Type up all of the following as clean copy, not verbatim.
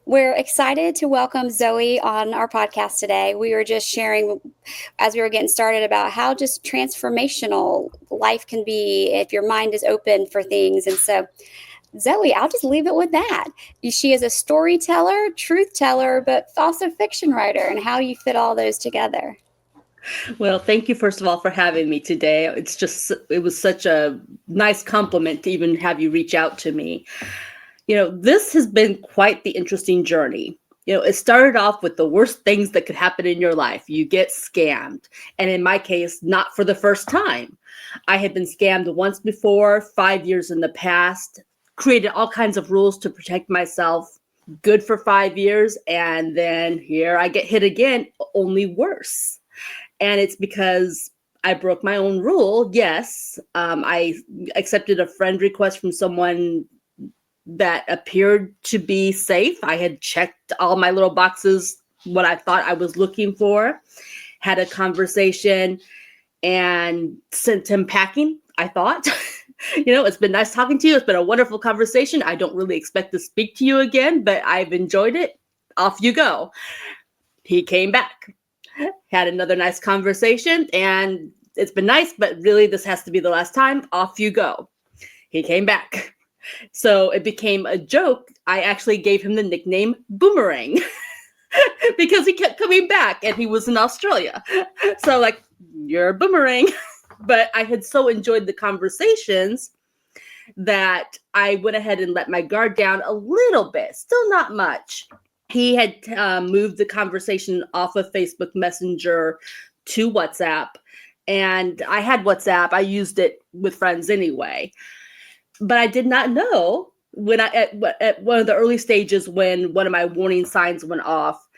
We're excited to welcome Zoey on our podcast today. We were just sharing as we were getting started about how just transformational life can be if your mind is open for things. And so, Zoey, I'll just leave it with that. She is a storyteller, truth teller, but also fiction writer, and how you fit all those together. Well, thank you, first of all, for having me today. It was such a nice compliment to even have you reach out to me. This has been quite the interesting journey. It started off with the worst things that could happen in your life. You get scammed. And in my case, not for the first time. I had been scammed once before, 5 years in the past, created all kinds of rules to protect myself. Good for 5 years. And then here I get hit again, only worse. And it's because I broke my own rule. Yes, I accepted a friend request from someone that appeared to be safe. I had checked all my little boxes, what I thought I was looking for, had a conversation, and sent him packing, I thought. It's been nice talking to you. It's been a wonderful conversation. I don't really expect to speak to you again, but I've enjoyed it. Off you go. He came back, had another nice conversation, and it's been nice, but really this has to be the last time. Off you go. He came back. So it became a joke. I actually gave him the nickname Boomerang because he kept coming back and he was in Australia. So like, you're a boomerang. But I had so enjoyed the conversations that I went ahead and let my guard down a little bit, still not much. He had moved the conversation off of Facebook Messenger to WhatsApp. And I had WhatsApp. I used it with friends anyway. But I did not know when at one of the early stages when one of my warning signs went off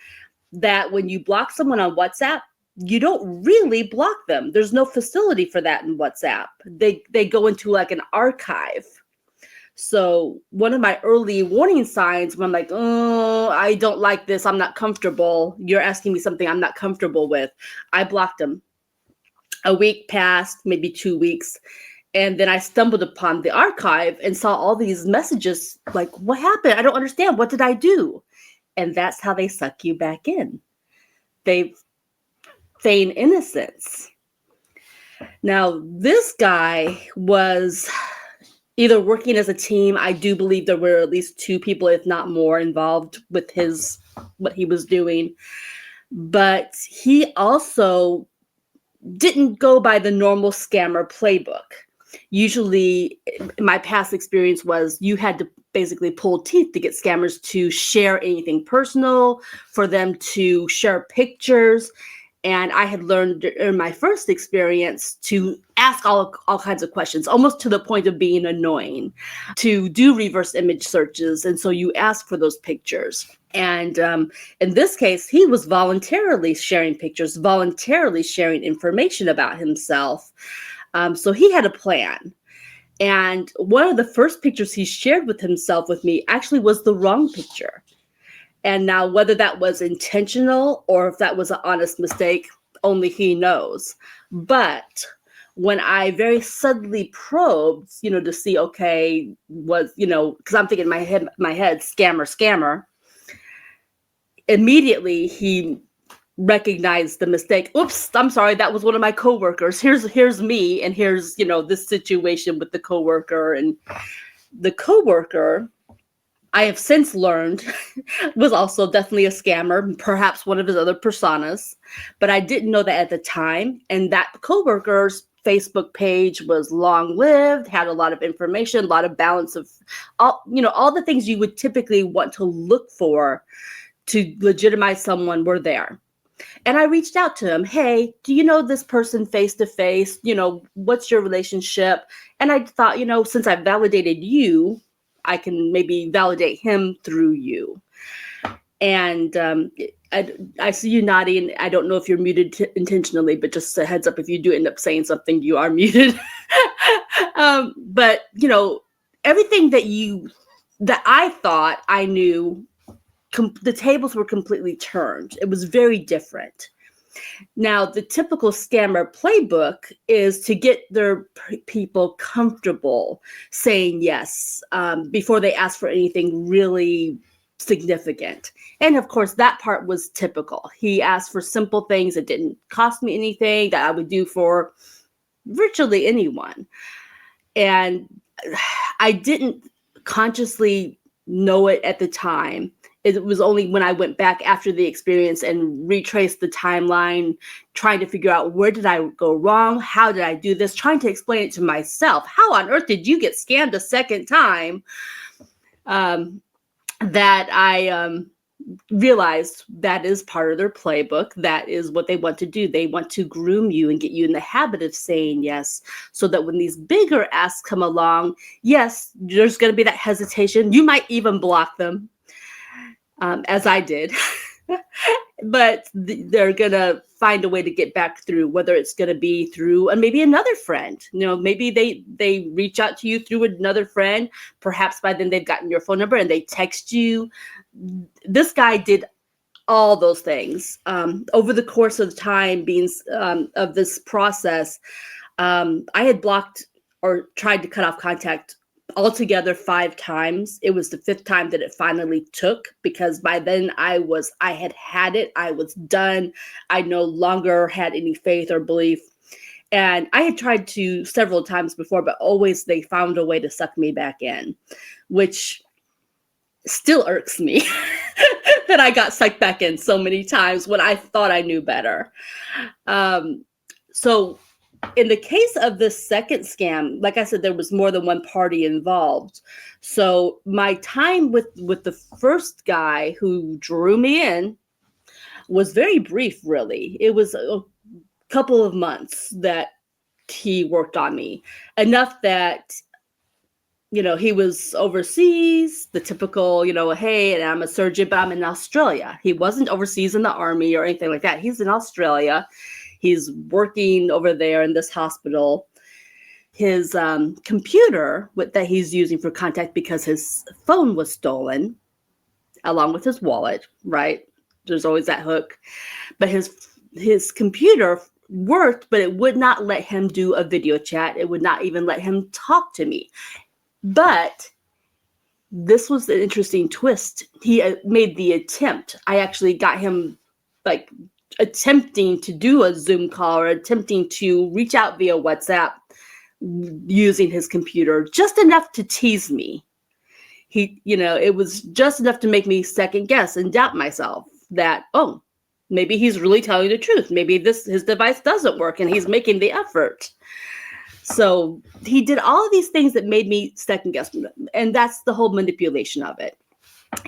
that when you block someone on WhatsApp, you don't really block them. There's no facility for that in WhatsApp. They go into like an archive. So one of my early warning signs when I'm like, oh, I don't like this. I'm not comfortable. You're asking me something I'm not comfortable with. I blocked them. A week passed, maybe 2 weeks. And then I stumbled upon the archive and saw all these messages like, what happened? I don't understand. What did I do? And that's how they suck you back in. They feign innocence. Now, this guy was either working as a team. I do believe there were at least 2 people, if not more, involved with what he was doing. But he also didn't go by the normal scammer playbook. Usually, my past experience was you had to basically pull teeth to get scammers to share anything personal, for them to share pictures. And I had learned in my first experience to ask all kinds of questions, almost to the point of being annoying, to do reverse image searches. And so you ask for those pictures. And in this case, he was voluntarily sharing pictures, voluntarily sharing information about himself. So he had a plan. And one of the first pictures he shared with himself with me actually was the wrong picture. And now whether that was intentional or if that was an honest mistake, only he knows. But when I very subtly probed, to see, okay, because I'm thinking in my head, scammer, immediately he recognized the mistake. Oops, I'm sorry, that was one of my coworkers. Here's me, and here's, this situation with the coworker. And the coworker, I have since learned, was also definitely a scammer, perhaps one of his other personas, but I didn't know that at the time. And that coworker's Facebook page was long-lived, had a lot of information, a lot of balance of all the things you would typically want to look for to legitimize someone were there. And I reached out to him. Hey, do you know this person face to face? What's your relationship? And I thought, since I validated you, I can maybe validate him through you. And I see you nodding. I don't know if you're muted intentionally, but just a heads up, if you do end up saying something, you are muted. But, everything that I thought I knew, the tables were completely turned. It was very different. Now, the typical scammer playbook is to get their people comfortable saying yes before they ask for anything really significant. And of course, that part was typical. He asked for simple things that didn't cost me anything, that I would do for virtually anyone. And I didn't consciously know it at the time. It was only when I went back after the experience and retraced the timeline, trying to figure out, where did I go wrong? How did I do this? Trying to explain it to myself. How on earth did you get scammed a second time? That I realized that is part of their playbook. That is what they want to do. They want to groom you and get you in the habit of saying yes, so that when these bigger asks come along, yes, there's going to be that hesitation. You might even block them, as I did. But they're going to find a way to get back through, whether it's going to be through maybe another friend. Maybe they reach out to you through another friend. Perhaps by then they've gotten your phone number and they text you. This guy did all those things. Over the course of time of this process, I had blocked or tried to cut off contact altogether 5 times. It was the 5th time that it finally took, because by then I had it. I was done. I no longer had any faith or belief. And I had tried to several times before, but always they found a way to suck me back in, which still irks me that I got sucked back in so many times when I thought I knew better. So in the case of this second scam, like I said, there was more than one party involved. So my time with the first guy who drew me in was very brief, really. It was a couple of months that he worked on me, enough that he was overseas, the typical, hey, and I'm a surgeon, but I'm in Australia. He wasn't overseas in the army or anything like that. He's in Australia. He's working over there in this hospital. His computer that he's using for contact, because his phone was stolen, along with his wallet, right? There's always that hook. But his computer worked, but it would not let him do a video chat. It would not even let him talk to me. But this was an interesting twist. He made the attempt. I actually got him attempting to do a Zoom call, or attempting to reach out via WhatsApp using his computer, just enough to tease me. It was just enough to make me second guess and doubt myself that, oh, maybe he's really telling the truth. Maybe his device doesn't work and he's making the effort. So he did all of these things that made me second guess. And that's the whole manipulation of it.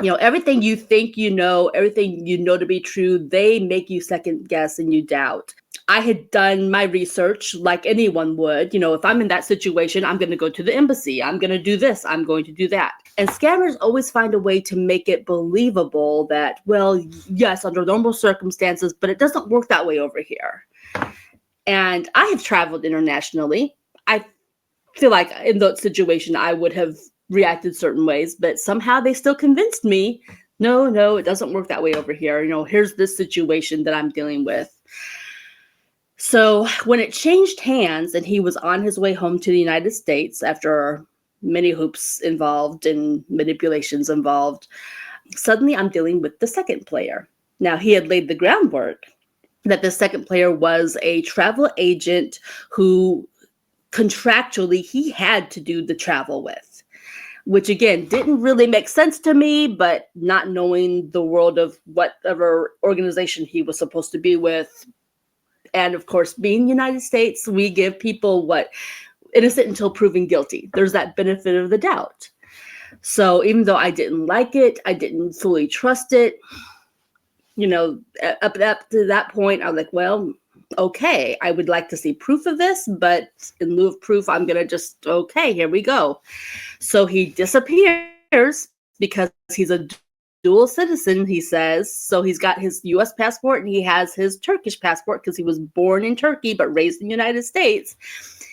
Everything you think everything to be true, they make you second guess and you doubt. I had done my research like anyone would. If I'm in that situation, I'm going to go to the embassy. I'm going to do this. I'm going to do that. And scammers always find a way to make it believable that, well, yes, under normal circumstances, but it doesn't work that way over here. And I have traveled internationally. I feel like in that situation, I would have reacted certain ways, but somehow they still convinced me, no, it doesn't work that way over here. Here's this situation that I'm dealing with. So when it changed hands and he was on his way home to the United States, after many hoops involved and manipulations involved, suddenly I'm dealing with the second player. Now, he had laid the groundwork that the second player was a travel agent who contractually he had to do the travel with, which again didn't really make sense to me, but not knowing the world of whatever organization he was supposed to be with, and of course being United States, we give people innocent until proven guilty. There's that benefit of the doubt. So even though I didn't like it, I didn't fully trust it, up to that point, I was like, well, okay, I would like to see proof of this, but in lieu of proof, I'm going to okay, here we go. So he disappears because he's a dual citizen, he says. So he's got his U.S. passport and he has his Turkish passport because he was born in Turkey but raised in the United States.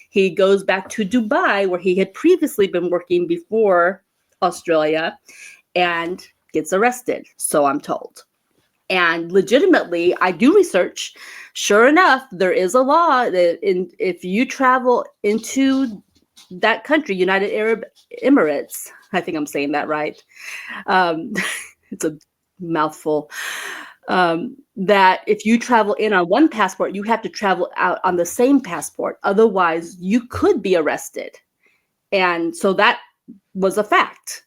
He goes back to Dubai, where he had previously been working before Australia, and gets arrested, so I'm told. And legitimately, I do research. Sure enough, there is a law that if you travel into that country, United Arab Emirates, I think I'm saying that right, it's a mouthful, that if you travel in on one passport, you have to travel out on the same passport. Otherwise, you could be arrested. And so that was a fact.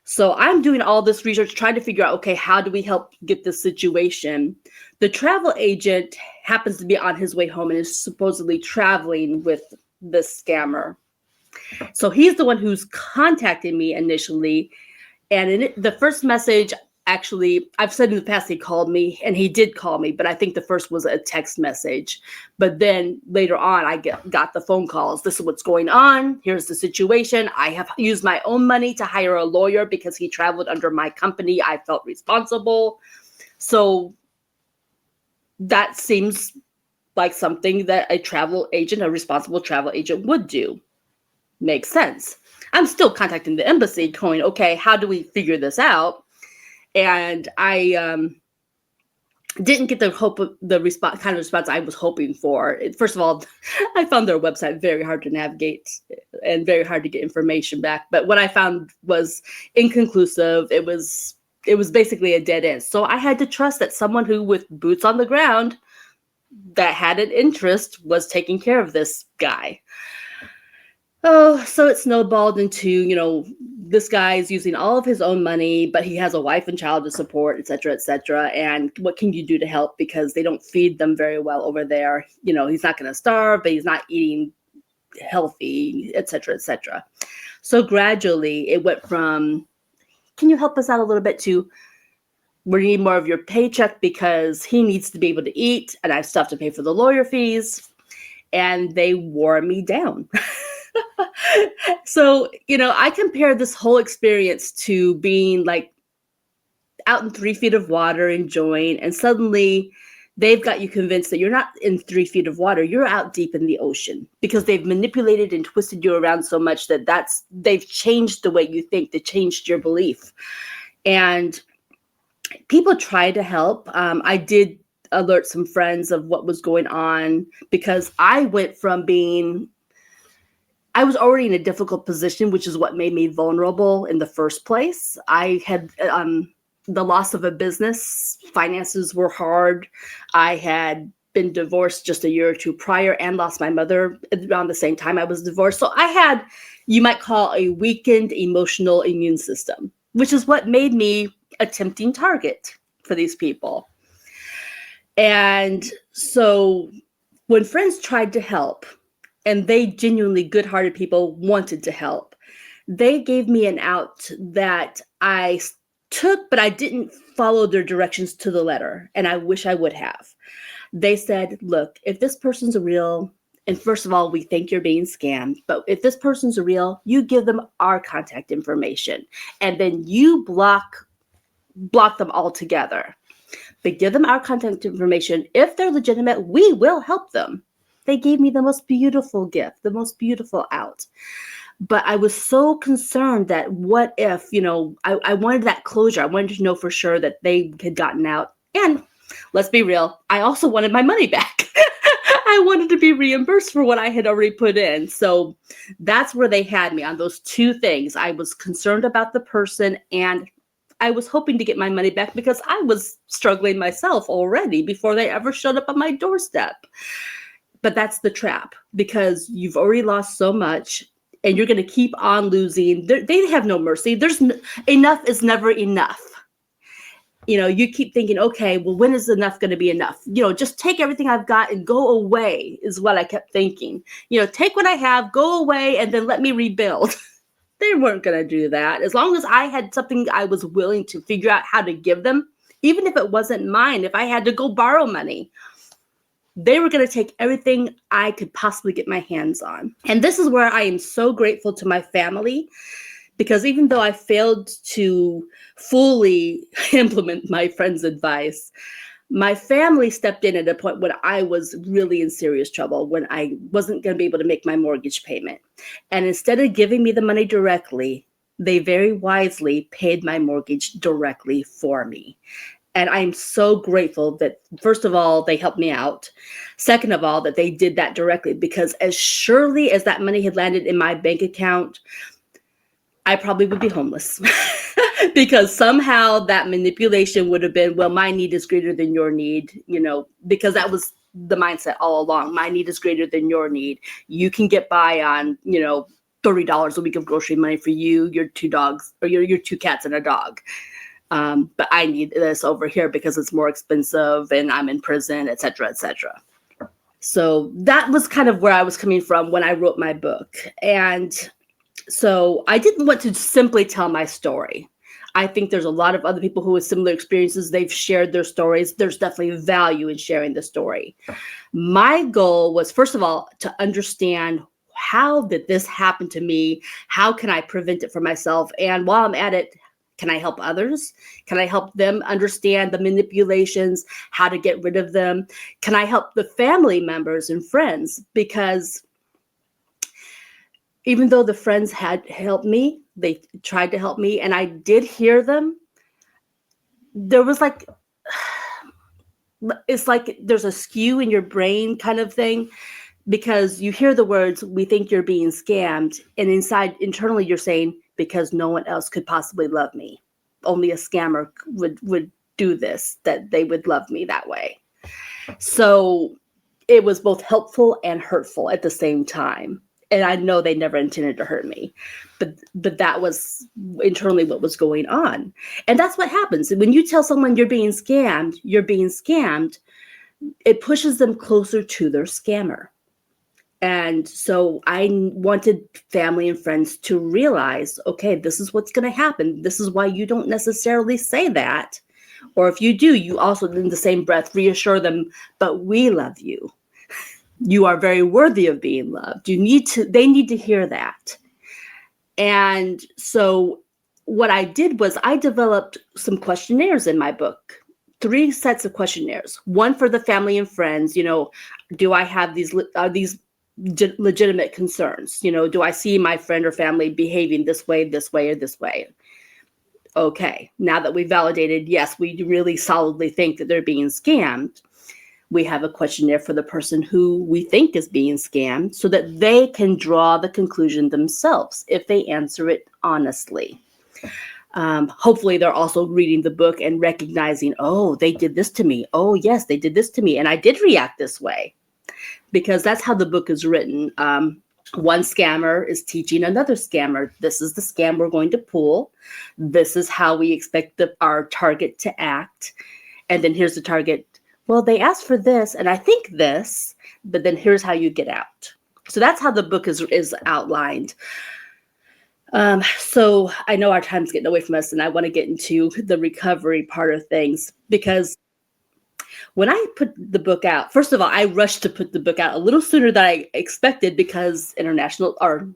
So I'm doing all this research, trying to figure out, okay, how do we help get this situation? The travel agent happens to be on his way home and is supposedly traveling with this scammer. So he's the one who's contacted me initially. And the first message, actually, I've said in the past he called me, and he did call me, but I think the first was a text message. But then later on, I got the phone calls. This is what's going on. Here's the situation. I have used my own money to hire a lawyer because he traveled under my company. I felt responsible. So that seems like something that a responsible travel agent would do. Makes sense. I'm still contacting the embassy going, okay, how do we figure this out? And I didn't get the kind of response I was hoping for. First of all, I found their website very hard to navigate and very hard to get information back. But what I found was inconclusive. It was basically a dead end. So I had to trust that someone who, with boots on the ground, that had an interest, was taking care of this guy. Oh, so it snowballed into, this guy's using all of his own money, but he has a wife and child to support, et cetera, et cetera. And what can you do to help? Because they don't feed them very well over there. He's not going to starve, but he's not eating healthy, et cetera, et cetera. So gradually it went from, can you help us out a little bit, to, we need more of your paycheck because he needs to be able to eat and I have stuff to pay for the lawyer fees. And they wore me down. So, I compare this whole experience to being like out in 3 feet of water, enjoying, and suddenly they've got you convinced that you're not in 3 feet of water, you're out deep in the ocean, because they've manipulated and twisted you around so much that they've changed the way you think, they changed your belief. And people try to help. I did alert some friends of what was going on, because I went from I was already in a difficult position, which is what made me vulnerable in the first place. I had the loss of a business, finances were hard. I had been divorced just a year or two prior and lost my mother around the same time I was divorced. So I had, you might call, a weakened emotional immune system, which is what made me a tempting target for these people. And so when friends tried to help, and they genuinely good-hearted people wanted to help, they gave me an out that I took, but I didn't follow their directions to the letter, and I wish I would have. They said, look, if this person's real, and first of all, we think you're being scammed, but if this person's real, you give them our contact information, and then you block them altogether. But give them our contact information. If they're legitimate, we will help them. They gave me the most beautiful gift, the most beautiful out. But I was so concerned that what if, I wanted that closure. I wanted to know for sure that they had gotten out. And let's be real, I also wanted my money back. I wanted to be reimbursed for what I had already put in. So that's where they had me, on those two things. I was concerned about the person, and I was hoping to get my money back because I was struggling myself already before they ever showed up on my doorstep. But that's the trap, because you've already lost so much and you're going to keep on losing. They have no mercy. Enough is never enough. You keep thinking, okay, well, when is enough going to be enough? Just take everything I've got and go away, is what I kept thinking. Take what I have, go away, and then let me rebuild. They weren't going to do that. As long as I had something I was willing to figure out how to give them, even if it wasn't mine, if I had to go borrow money, they were going to take everything I could possibly get my hands on. And this is where I am so grateful to my family, because even though I failed to fully implement my friend's advice, my family stepped in at a point when I was really in serious trouble, when I wasn't going to be able to make my mortgage payment. And instead of giving me the money directly, they very wisely paid my mortgage directly for me. And I'm so grateful that, first of all, they helped me out. Second of all, that they did that directly, because as surely as that money had landed in my bank account, I probably would be homeless. because somehow that manipulation would have been, well, my need is greater than your need, because that was the mindset all along. My need is greater than your need. You can get by on, $30 a week of grocery money for you, your two dogs, or your two cats and a dog. But I need this over here because it's more expensive and I'm in prison, et cetera, et cetera. So that was kind of where I was coming from when I wrote my book. And so I didn't want to simply tell my story. I think there's a lot of other people who have similar experiences. They've shared their stories. There's definitely value in sharing the story. My goal was, first of all, to understand, how did this happen to me? How can I prevent it for myself? And while I'm at it, can I help others? Can I help them understand the manipulations, how to get rid of them? Can I help the family members and friends? Because even though the friends had helped me, they tried to help me, and I did hear them, there was it's like there's a skew in your brain kind of thing, because you hear the words, we think you're being scammed, and internally you're saying, because no one else could possibly love me. Only a scammer would do this, that they would love me that way. So it was both helpful and hurtful at the same time. And I know they never intended to hurt me, but that was internally what was going on. And that's what happens. When you tell someone you're being scammed, it pushes them closer to their scammer. And so I wanted family and friends to realize, okay, this is what's going to happen. This is why you don't necessarily say that. Or if you do, you also, in the same breath, reassure them, but we love you. You are very worthy of being loved. They need to hear that. And so what I did was I developed some questionnaires in my book, 3 sets of questionnaires, one for the family and friends. Do I have these legitimate concerns? Do I see my friend or family behaving this way, or this way? Okay, now that we've validated, yes, we really solidly think that they're being scammed, we have a questionnaire for the person who we think is being scammed, so that they can draw the conclusion themselves if they answer it honestly. Hopefully they're also reading the book and recognizing, oh, they did this to me. Oh, yes, they did this to me. And I did react this way. Because that's how the book is written. One scammer is teaching another scammer, this is the scam we're going to pull. This is how we expect our target to act. And then here's the target. Well, they asked for this, and I think this, but then here's how you get out. So that's how the book is outlined. So I know our time's getting away from us, and I want to get into the recovery part of things, because when I put the book out, first of all, I rushed to put the book out a little sooner than I expected, because international, or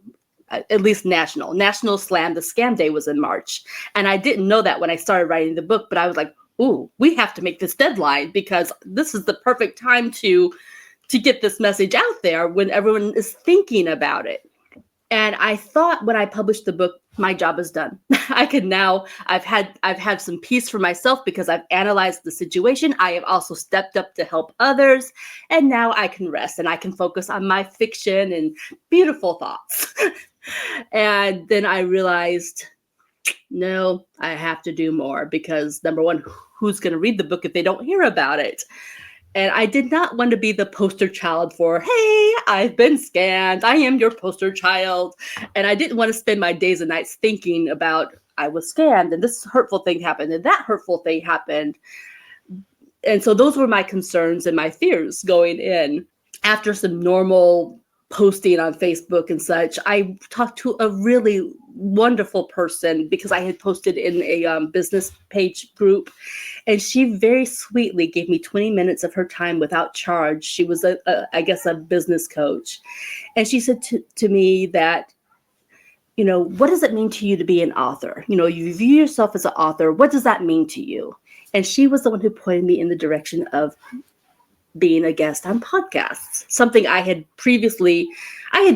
at least National Slam, the Scam Day, was in March. And I didn't know that when I started writing the book, but I was like, ooh, we have to make this deadline, because this is the perfect time to get this message out there when everyone is thinking about it. And I thought when I published the book, my job is done. I've had some peace for myself, because I've analyzed the situation. I have also stepped up to help others. And now I can rest and I can focus on my fiction and beautiful thoughts. And then I realized, no, I have to do more, because number one, who's going to read the book if they don't hear about it? And I did not want to be the poster child for, hey, I've been scammed. I am your poster child. And I didn't want to spend my days and nights thinking about, I was scammed and this hurtful thing happened and that hurtful thing happened. And so those were my concerns and my fears going in. After some normal posting on Facebook and such, I talked to a really wonderful person, because I had posted in a business page group, and she very sweetly gave me 20 minutes of her time without charge. She was I guess a business coach, and she said to me that, what does it mean to you to be an author? You view yourself as an author. What does that mean to you? And she was the one who pointed me in the direction of being a guest on podcasts, something I had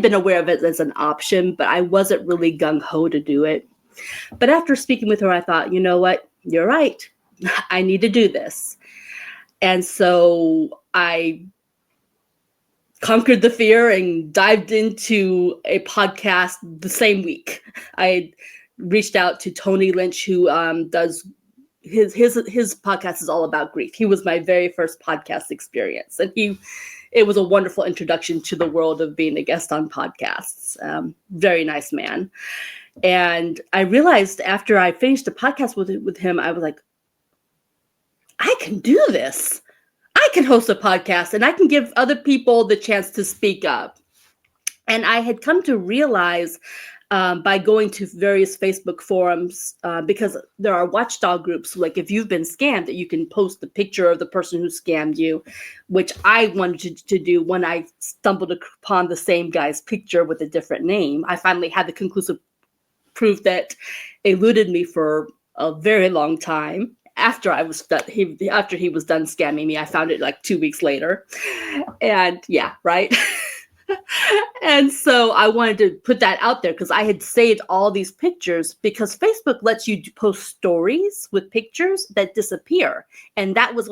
been aware of it as an option, but I wasn't really gung-ho to do it. But after speaking with her, I thought, you know what? You're right. I need to do this. And so I conquered the fear and dived into a podcast the same week. I reached out to Tony Lynch, who does his podcast is all about grief. He was my very first podcast experience, and it was a wonderful introduction to the world of being a guest on podcasts. Very nice man. And I realized after I finished the podcast with him, I was like, I can do this. I can host a podcast and I can give other people the chance to speak up. And I had come to realize by going to various Facebook forums, because there are watchdog groups, like if you've been scammed, that you can post the picture of the person who scammed you, which I wanted to do when I stumbled upon the same guy's picture with a different name. I finally had the conclusive proof that eluded me for a very long time. After he was done scamming me, I found it like 2 weeks later. And yeah, right. And so I wanted to put that out there because I had saved all these pictures, because Facebook lets you post stories with pictures that disappear. And that was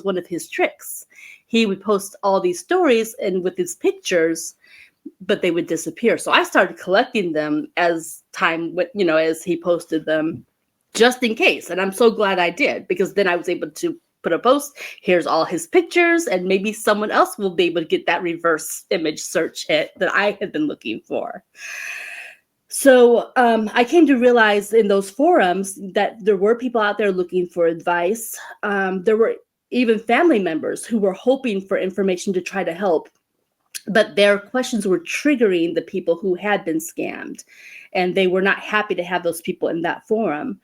one of his tricks. He would post all these stories and with his pictures, but they would disappear. So I started collecting them as time went, as he posted them, just in case. And I'm so glad I did, because then I was able to put a post, here's all his pictures, and maybe someone else will be able to get that reverse image search hit that I had been looking for. So I came to realize in those forums that there were people out there looking for advice. There were even family members who were hoping for information to try to help, but their questions were triggering the people who had been scammed, and they were not happy to have those people in that forum.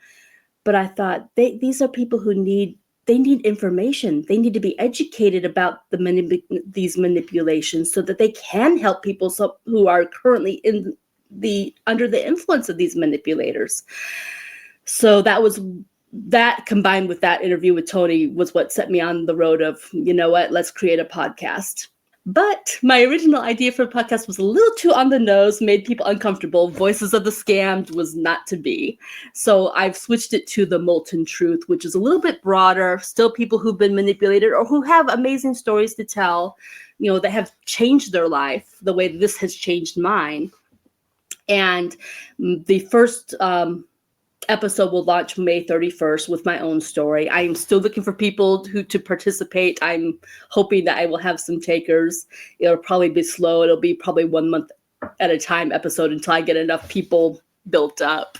But I thought, these are people who need information. They need to be educated about these manipulations so that they can help people who are currently under the influence of these manipulators. So that combined with that interview with Tony was what set me on the road of, let's create a podcast. But my original idea for a podcast was a little too on the nose, made people uncomfortable. Voices of the Scammed was not to be. So I've switched it to the Molten Truth, which is a little bit broader. Still people who've been manipulated or who have amazing stories to tell, that have changed their life the way this has changed mine. And the first episode will launch May 31st with my own story. I am still looking for people to participate. I'm hoping that I will have some takers. It'll probably be slow. It'll be probably 1 month at a time episode until I get enough people built up.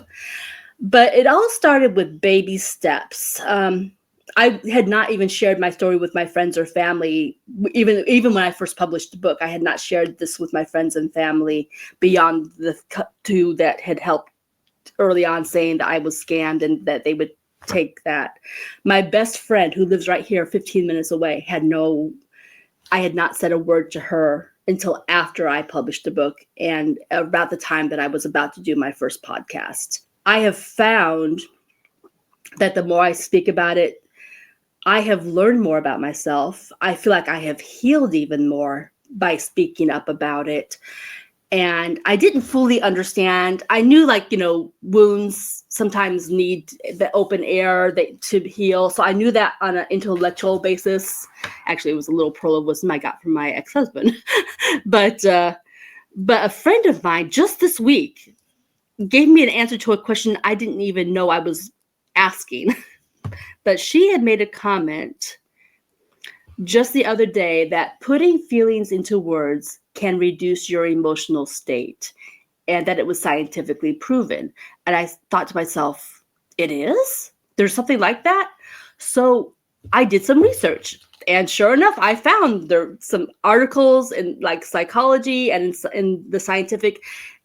But it all started with baby steps. I had not even shared my story with my friends or family. Even when I first published the book, I had not shared this with my friends and family beyond the two that had helped early on, saying that I was scammed and that they would take that. My best friend, who lives right here 15 minutes away, I had not said a word to her until after I published the book and about the time that I was about to do my first podcast. I have found that the more I speak about it, I have learned more about myself. I feel like I have healed even more by speaking up about it. And I didn't fully understand. I knew, wounds sometimes need the open air to heal. So I knew that on an intellectual basis. Actually, it was a little pearl of wisdom I got from my ex-husband. But a friend of mine just this week gave me an answer to a question I didn't even know I was asking. But she had made a comment just the other day that putting feelings into words can reduce your emotional state, and that it was scientifically proven. And I thought to myself, it is? There's something like that? So I did some research, and sure enough, I found there some articles in psychology and in the scientific,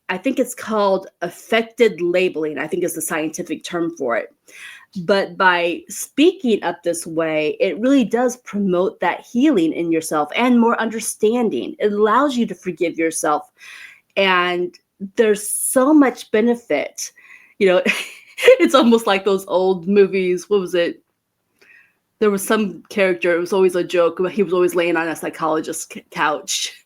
I think it's called affected labeling, I think is the scientific term for it. But by speaking up this way, it really does promote that healing in yourself and more understanding. It allows you to forgive yourself. And there's so much benefit. It's almost like those old movies. What was it? There was some character, it was always a joke, but he was always laying on a psychologist's couch.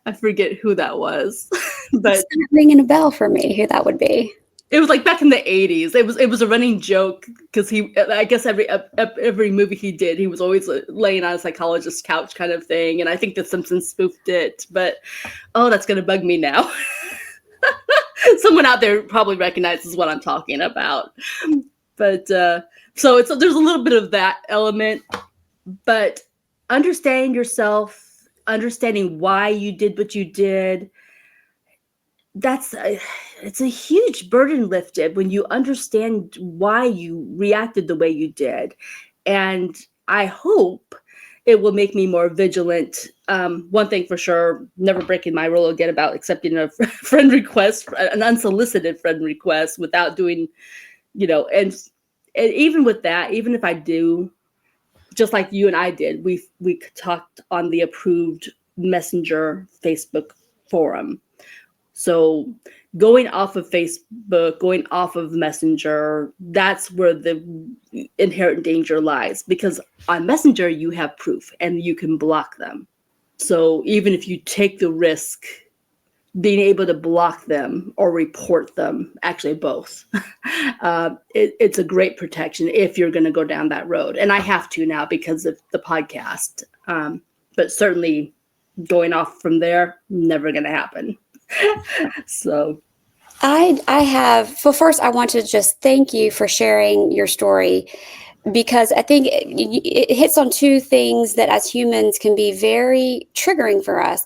I forget who that was. But it's not ringing a bell for me who that would be. It was like back in the 80s. It was a running joke because I guess every movie he did, he was always laying on a psychologist's couch kind of thing. And I think The Simpsons spoofed it, but that's going to bug me now. Someone out there probably recognizes what I'm talking about. But so there's a little bit of that element, but understanding yourself, understanding why you did what you did, it's a huge burden lifted when you understand why you reacted the way you did. And I hope it will make me more vigilant. One thing for sure, never breaking my rule again about accepting a friend request, an unsolicited friend request without doing, and even with that, even if I do, just like you and I did, we talked on the approved Messenger Facebook forum. So going off of Facebook, going off of Messenger, that's where the inherent danger lies, because on Messenger, you have proof and you can block them. So even if you take the risk, being able to block them or report them, actually both, it's a great protection if you're going to go down that road. And I have to now because of the podcast. But certainly going off from there, never going to happen. So I have, well, first, I want to just thank you for sharing your story, because I think it hits on two things that as humans can be very triggering for us: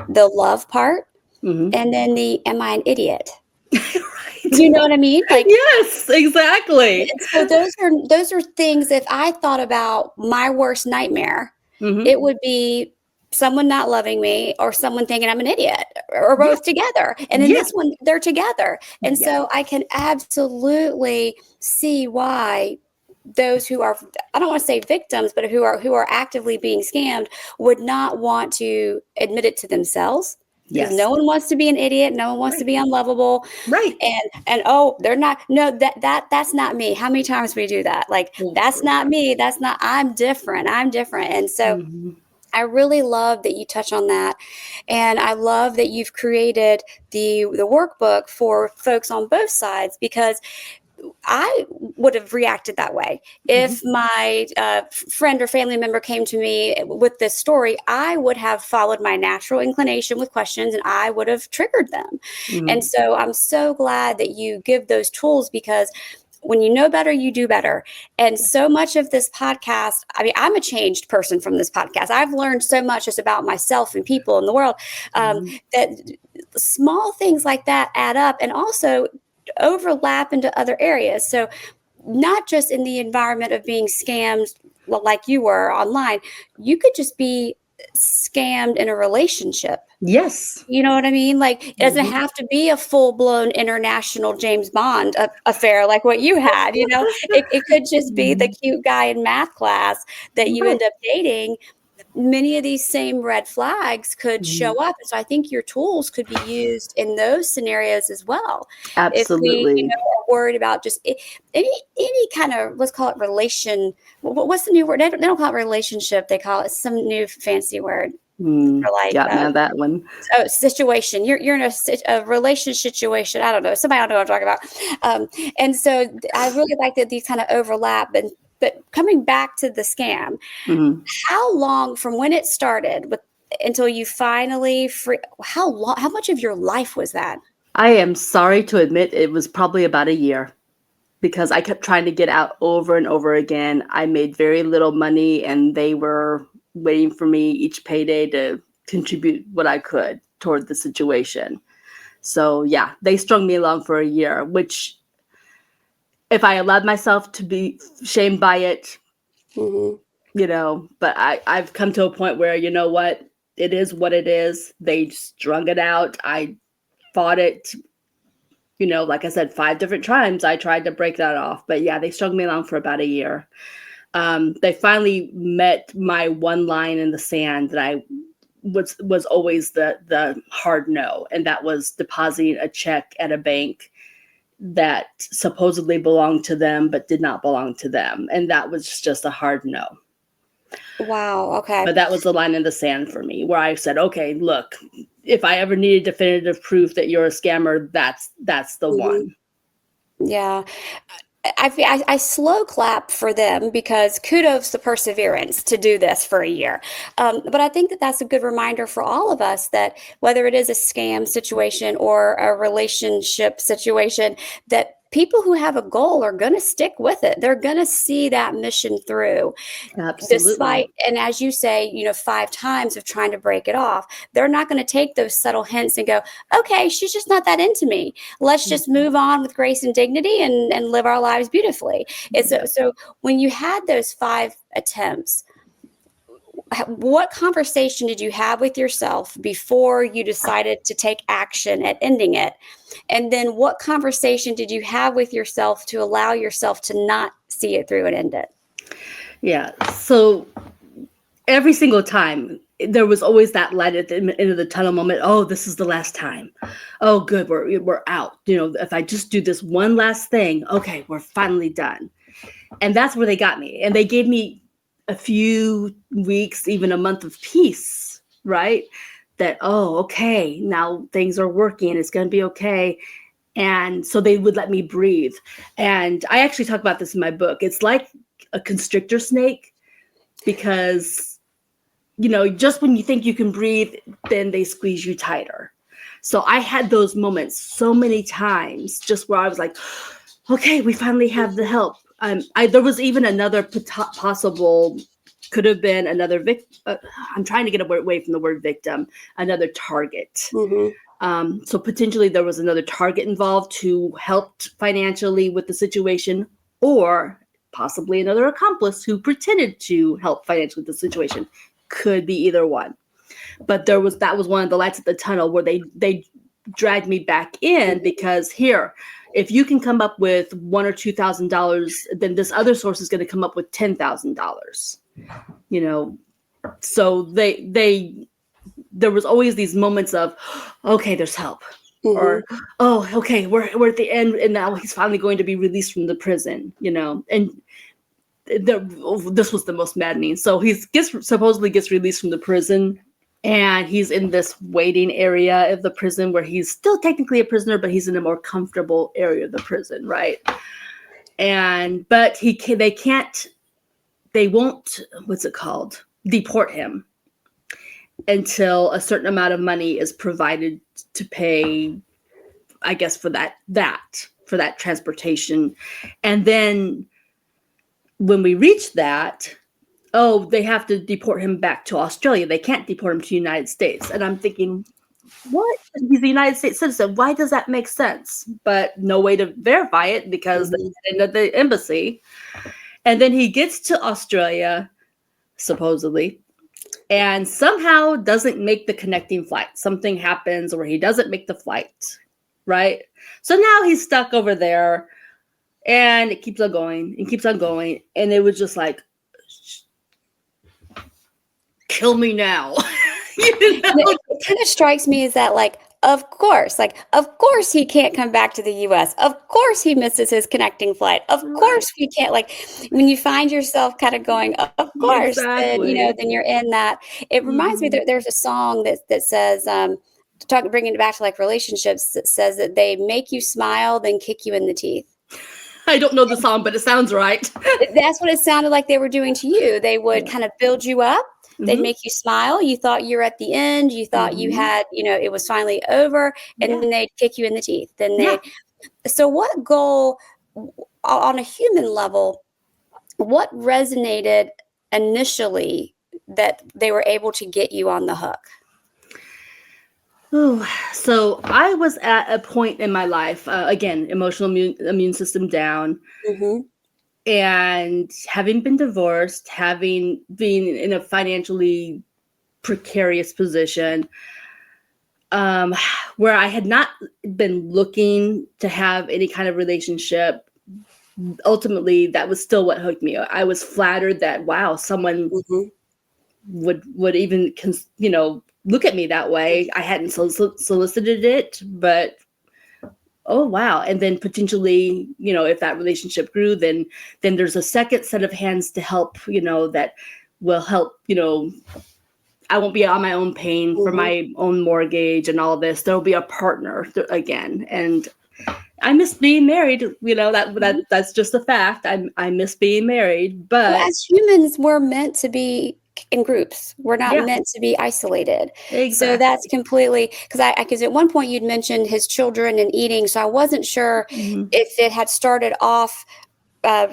the love part, mm-hmm. and then the "am I an idiot?" Right. You know what I mean? Like, yes, exactly. so those are things. If I thought about my worst nightmare, Mm-hmm. it would be someone not loving me or someone thinking I'm an idiot, or both together. And in this one, they're together. And so I can absolutely see why those who are, I don't want to say victims, but who are actively being scammed would not want to admit it to themselves. Because no one wants to be an idiot. No one wants to be unlovable. Right. And oh, they're not, no, that's not me. How many times we do that? Like, that's not me. That's not, I'm different. And so I really love that you touch on that. And I love that you've created the workbook for folks on both sides, because I would have reacted that way. If my friend or family member came to me with this story, I would have followed my natural inclination with questions, and I would have triggered them. And so I'm so glad that you give those tools, because when you know better, you do better. And so much of this podcast, I mean, I'm a changed person from this podcast. I've learned so much just about myself and people in the world, that small things like that add up and also overlap into other areas. So not just in the environment of being scammed like you were online, you could just be scammed in a relationship. Yes. You know what I mean? Like, it doesn't have to be a full-blown international James Bond affair like what you had, it could just be the cute guy in math class that you end up dating. Many of these same red flags could show up. So I think your tools could be used in those scenarios as well. Absolutely. If we are worried about just any kind of, let's call it what's the new word? They don't call it relationship. They call it some new fancy word. Got me on that one. Situation. You're in a relationship situation. I don't know. Somebody I don't know what I'm talking about. And so I really like that these kind of overlap. But coming back to the scam, how long from when it started until you finally how much of your life was that? I am sorry to admit it was probably about a year, because I kept trying to get out over and over again. I made very little money, and they were waiting for me each payday to contribute what I could toward the situation. So yeah, they strung me along for a year, which if I allowed myself to be shamed by it, but I've come to a point where, you know what, it is what it is. They strung it out. I fought it, like I said, 5 different times I tried to break that off. But yeah, they strung me along for about a year. They finally met my one line in the sand that I was always the hard no. And that was depositing a check at a bank that supposedly belonged to them, but did not belong to them. And that was just a hard no. Wow. Okay. But that was the line in the sand for me, where I said, okay, look, if I ever needed definitive proof that you're a scammer, that's the one. Yeah. I slow clap for them because kudos to perseverance to do this for a year. But I think that that's a good reminder for all of us that whether it is a scam situation or a relationship situation, that people who have a goal are going to stick with it. They're going to see that mission through. Absolutely. Despite, and as you say, 5 times of trying to break it off, they're not going to take those subtle hints and go, okay, she's just not that into me. Let's just move on with grace and dignity and live our lives beautifully. Yeah. So when you had those 5 attempts, what conversation did you have with yourself before you decided to take action at ending it? And then what conversation did you have with yourself to allow yourself to not see it through and end it? Yeah. So every single time there was always that light at the end of the tunnel moment. Oh, this is the last time. Oh, good. We're out. If I just do this one last thing, okay, we're finally done. And that's where they got me. And they gave me a few weeks, even a month of peace, right? That, oh, okay, now things are working. It's going to be okay. And so they would let me breathe. And I actually talk about this in my book. It's like a constrictor snake because, just when you think you can breathe, then they squeeze you tighter. So I had those moments so many times just where I was like, okay, we finally have the help. There was even another possible, could have been another victim. I'm trying to get away from the word victim, another target. Mm-hmm. So potentially there was another target involved who helped financially with the situation, or possibly another accomplice who pretended to help financially with the situation. Could be either one. But that was one of the lights at the tunnel where they dragged me back in because here, if you can come up with $1,000 or $2,000, then this other source is going to come up with $10,000. So there was always these moments of, okay, there's help. Mm-hmm. Or, oh, okay, we're at the end, and now he's finally going to be released from the prison, and this was the most maddening. So supposedly gets released from the prison, and he's in this waiting area of the prison where he's still technically a prisoner, but he's in a more comfortable area of the prison, right? But they won't, what's it called? Deport him until a certain amount of money is provided to pay, I guess, for that transportation. And then when we reach that, they have to deport him back to Australia. They can't deport him to the United States. And I'm thinking, what? He's a United States citizen. Why does that make sense? But no way to verify it because they didn't at the embassy. And then he gets to Australia, supposedly, and somehow doesn't make the connecting flight. Something happens where he doesn't make the flight, right? So now he's stuck over there, and it keeps on going and keeps on going. And it was just like, kill me now. It kind of strikes me as that, of course he can't come back to the US. Of course he misses his connecting flight. Of course we can't, when you find yourself kind of going, of course, Exactly. then you're in that. It reminds me that there's a song that says, bringing it back to relationships, that says that they make you smile, then kick you in the teeth. I don't know the song, but it sounds right. That's what it sounded like they were doing to you. They would kind of build you up. They'd make you smile. You thought you were at the end. You thought you had, it was finally over, and then they'd kick you in the teeth. So what goal on a human level, what resonated initially that they were able to get you on the hook? Oh, so I was at a point in my life, again, emotional immune system down. And having been divorced, having been in a financially precarious position, where I had not been looking to have any kind of relationship, ultimately, that was still what hooked me. I was flattered that, wow, someone would even, look at me that way. I hadn't solicited it, but oh, wow. And then potentially, if that relationship grew, then there's a second set of hands to help, that will help, I won't be on my own paying for my own mortgage and all this. There'll be a partner again. And I miss being married. That's just a fact. I miss being married, Well, but as humans, we're meant to be in groups. We're not yeah, meant to be isolated. So that's exactly. completely because at one point you'd mentioned his children and eating, so I wasn't sure Mhm. if it had started off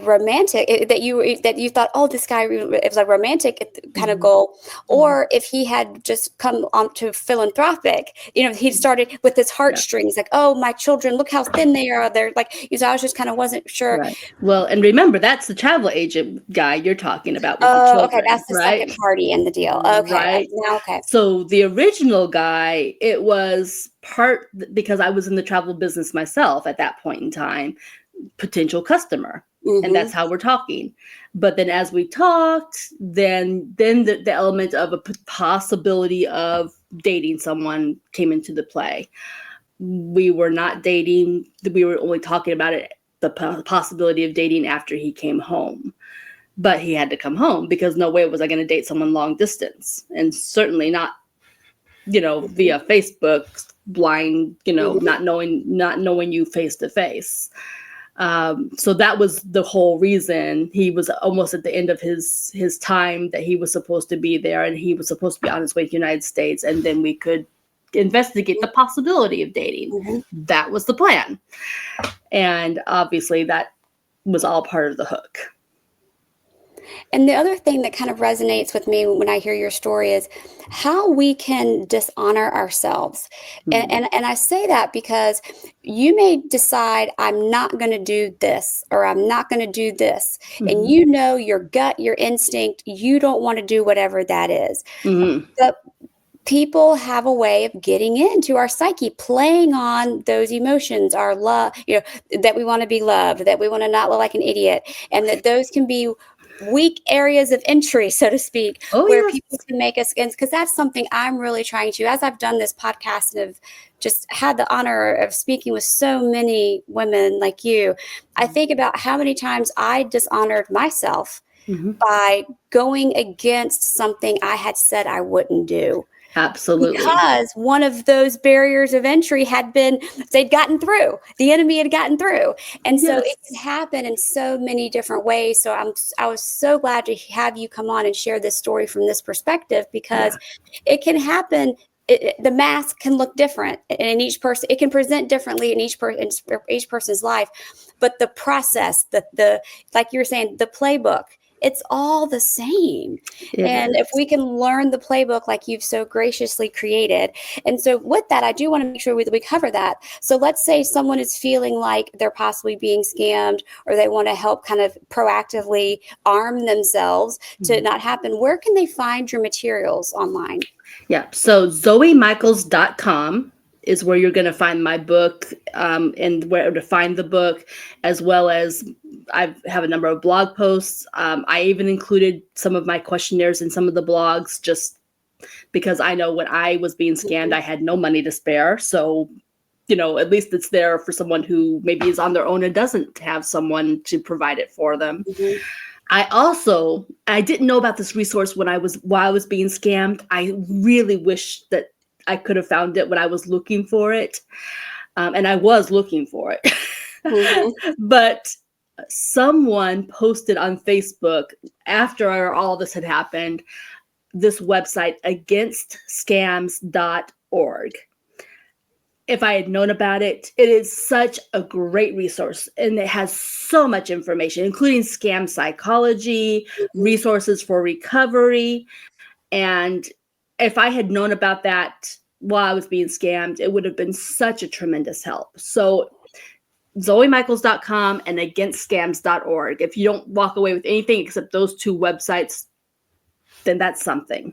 romantic that you thought, oh, this guy, it was a romantic kind of Mhm. goal, Mhm. or if he had just come on to philanthropic, he started with his Yeah. heartstrings, like, oh, my children, look how thin they are, they're like, so I was just kind of wasn't sure. Right. Well, and remember, that's the travel agent guy you're talking about with the Oh, okay, children, that's the right? second party in the deal. Okay, Right. now okay. So the original guy, it was part because I was in the travel business myself at that point in time, potential customer. And that's Mhm, how we're talking. But then as we talked, then the element of a possibility of dating someone came into the play. We were not dating. We were only talking about it, the possibility of dating after he came home. But he had to come home because no way was I going to date someone long distance, and certainly not, mhm, via Facebook, blind, mhm, not knowing you face to face. So that was the whole reason. He was almost at the end of his time that he was supposed to be there, and he was supposed to be on his way to the United States, and then we could investigate the possibility of dating. mhm. That was the plan. And obviously that was all part of the hook. And the other thing that kind of resonates with me when I hear your story is how we can dishonor ourselves. And, Mm-hmm. and, and I say that because you may decide, I'm not going to do this, or I'm not going to do this. And Mm-hmm. you know your gut, your instinct, you don't want to do whatever that is. Mm-hmm. But people have a way of getting into our psyche, playing on those emotions, our love, that we want to be loved, that we want to not look like an idiot, and that those can be weak areas of entry, so to speak, Oh where yes. people can make us, because that's something I'm really trying to, as I've done this podcast and have just had the honor of speaking with so many women like you, I think about how many times I dishonored myself Mm-hmm. by going against something I had said I wouldn't do, Absolutely. because one of those barriers of entry had been, they'd gotten through, the enemy had gotten through. And so it can Yes. happen in so many different ways. So I was so glad to have you come on and share this story from this perspective, because Yeah. it can happen. The mask can look different in each person. It can present differently in each person's life, but the process, the like you were saying, the playbook, it's all the same. It And if is. we can learn the playbook like you've so graciously created. And so with that, I do want to make sure we cover that. So let's say someone is feeling like they're possibly being scammed, or they want to help kind of proactively arm themselves to Mhm. not happen. Where can they find your materials online? Yeah. So ZoeyMichaels.com is where you're going to find my book, and where to find the book, as well as I have a number of blog posts. I even included some of my questionnaires in some of the blogs, just because I know when I was being scammed, Mhm, I had no money to spare. So, at least it's there for someone who maybe is on their own and doesn't have someone to provide it for them. mhm, I didn't know about this resource while I was being scammed. I really wish that I could have found it when I was looking for it. And I was looking for it. mhm. But someone posted on Facebook after all this had happened, this website, againstscams.org. If I had known about it, it is such a great resource, and it has so much information, including scam psychology, Mhm. resources for recovery. And if I had known about that while I was being scammed, it would have been such a tremendous help. So ZoeyMichaels.com and againstscams.org. If you don't walk away with anything except those two websites, then that's something.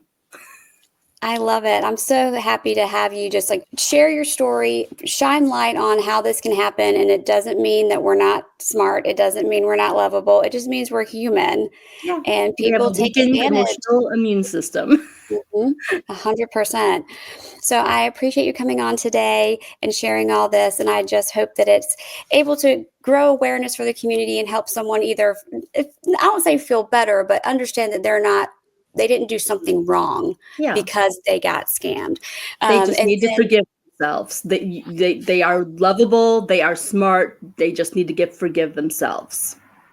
I love it. I'm so happy to have you just like share your story, shine light on how this can happen. And it doesn't mean that we're not smart. It doesn't mean we're not lovable. It just means we're human, Yeah. and We have people a take weakened advantage. emotional immune system. Mhm, 100%. So I appreciate you coming on today and sharing all this. And I just hope that it's able to grow awareness for the community and help someone either, if, I don't say feel better, but understand that they didn't do something wrong Yeah. because they got scammed. They just And need to then forgive. themselves. They are lovable. They are smart. They just need to forgive themselves.